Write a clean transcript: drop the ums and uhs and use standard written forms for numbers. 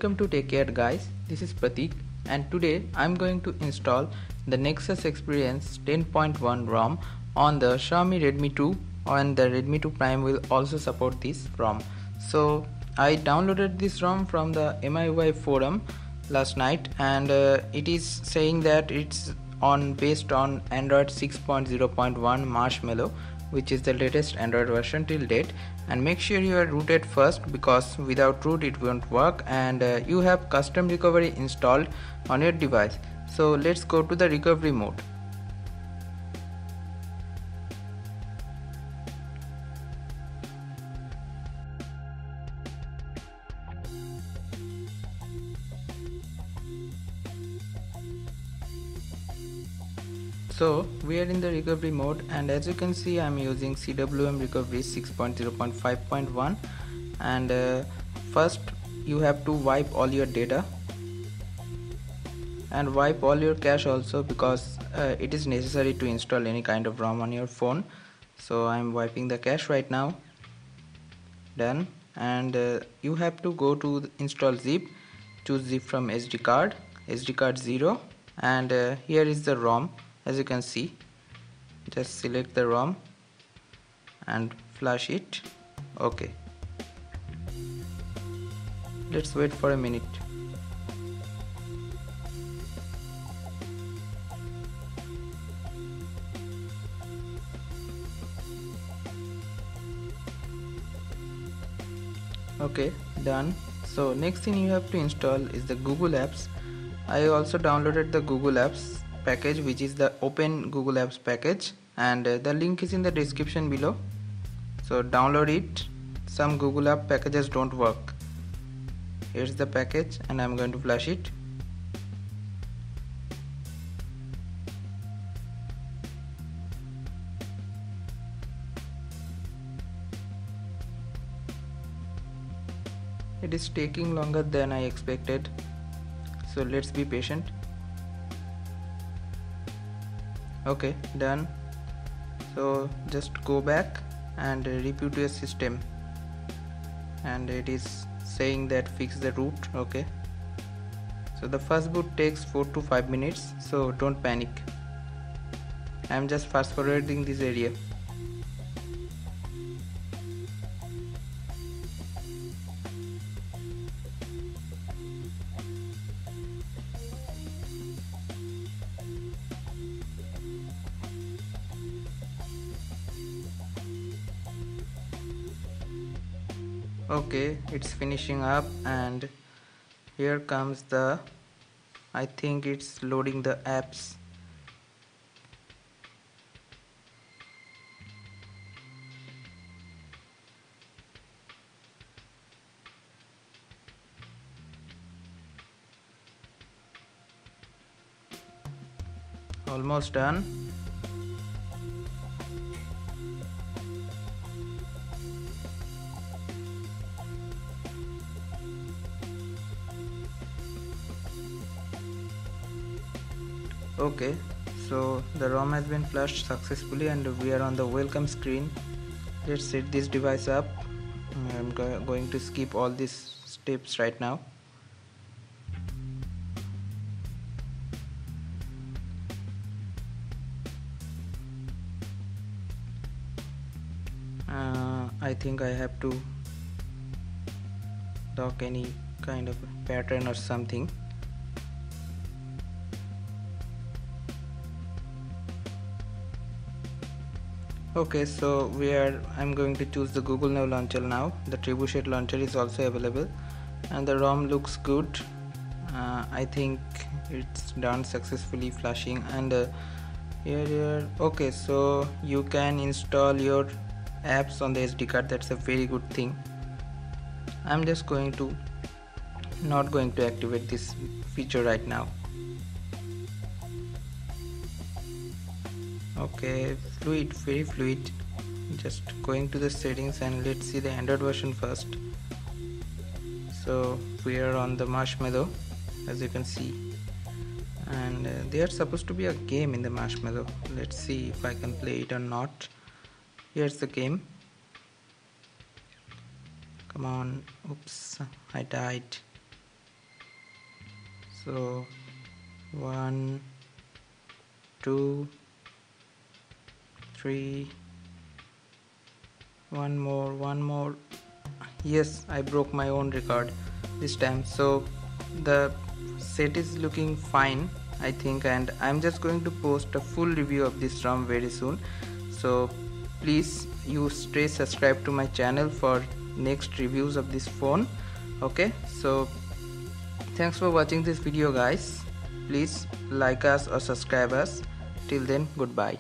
Welcome to Take Care guys, this is Pratik and today I'm going to install the Nexus Experience 10.1 ROM on the Xiaomi Redmi 2, and the Redmi 2 Prime will also support this ROM. So I downloaded this ROM from the MIUI forum last night, and it is saying that it's based on Android 6.0.1 Marshmallow, which is the latest Android version till date. And make sure you are rooted first, because without root it won't work, and you have custom recovery installed on your device. So let's go to the recovery mode. So we are in the recovery mode, and as you can see I'm using CWM recovery 6.0.5.1, and first you have to wipe all your data and wipe all your cache also, because it is necessary to install any kind of ROM on your phone. So I'm wiping the cache right now. Done. And you have to go to install zip, choose zip from SD card 0, and here is the ROM. As you can see, just select the ROM and flash it. Okay, let's wait for a minute. Okay, done. So next thing you have to install is the Google Apps. I also downloaded the Google Apps package, which is the Open Google Apps package, and the link is in the description below. So download it. Some Google App packages don't work. Here's the package, and I'm going to flash it. It is taking longer than I expected, so let's be patient. Okay, done. So just go back and reboot your system, and it is saying that fix the root. Okay, so the first boot takes 4 to 5 minutes, so don't panic. I'm just fast forwarding this area. Okay, it's finishing up, and here comes the, I think it's loading the apps. Almost done. Okay, so the ROM has been flushed successfully, and we are on the welcome screen. Let's set this device up. I'm going to skip all these steps right now. I think I have to lock any kind of pattern or something. Okay, so I'm going to choose the Google Now launcher now. The Trebuchet launcher is also available, and the ROM looks good. I think it's done successfully flushing, and here okay, so you can install your apps on the SD card. That's a very good thing. I'm just not going to activate this feature right now. Okay, fluid, very fluid. Just going to the settings, and let's see the Android version first. So we are on the Marshmallow, as you can see, and there's supposed to be a game in the Marshmallow. Let's see if I can play it or not. Here's the game. Come on. Oops, I died. So 1 2 3, one more. Yes, I broke my own record this time. So the set is looking fine, I think, and I'm just going to post a full review of this ROM very soon. So please you stay subscribed to my channel for next reviews of this phone. Okay, so thanks for watching this video guys. Please like us or subscribe us. Till then, goodbye.